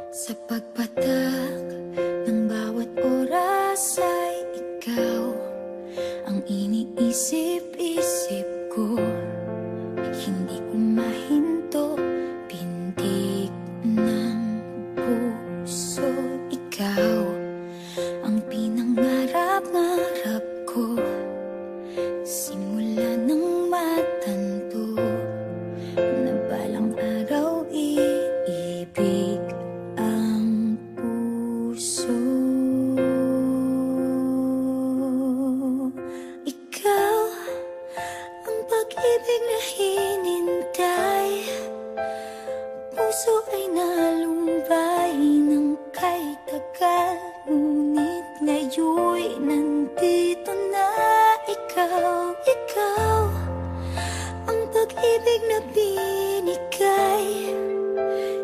Sa pagpatak ng bawat oras ay ikaw ang iniisip-isip ko. Hindi ko mahinto, pintig ng puso. Ikaw ang pinangarap-ngarap ko, simula ng matanto na balang araw iibig ang puso. Ikaw ang pag-ibig na hinintay, puso ay nalumbay ng kay tagal, ngunit ngayon'y nandito na ikaw. Ikaw ang pag-ibig na binigay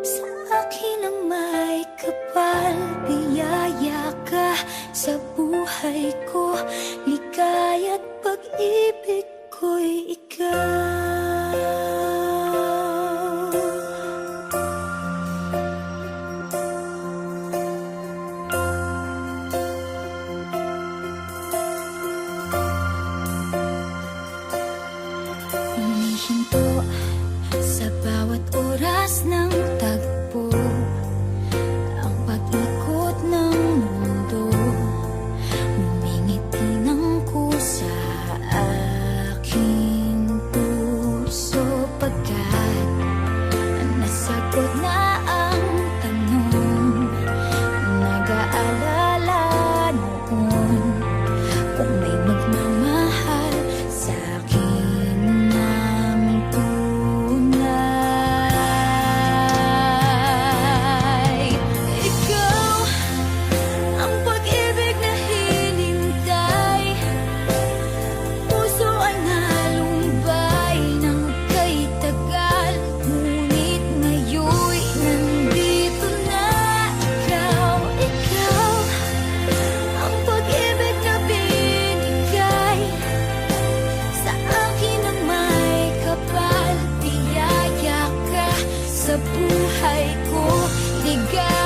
sa akin ang may kapal. Biyaya ka sa buhay ko, ligaya't pag-ibig ko'y ikaw. Humihinto sa bawat oras ng tagpo, ang pag-ikot ng mundo, ngumingiti ng kusa aking puso. Pagkat nasagot na ang tanong, nag-aalala noon kung may magmamahal sa'kin ng tunay. Ikaw ang pag-ibig na hinintay, puso ay nalumbay ng kay tagal, ngunit ngayon'y nandito na ikaw. Ikaw ang pag-ibig na binigay sa akin ang may kapal. Biyaya ka sa buhay ko, ligaya't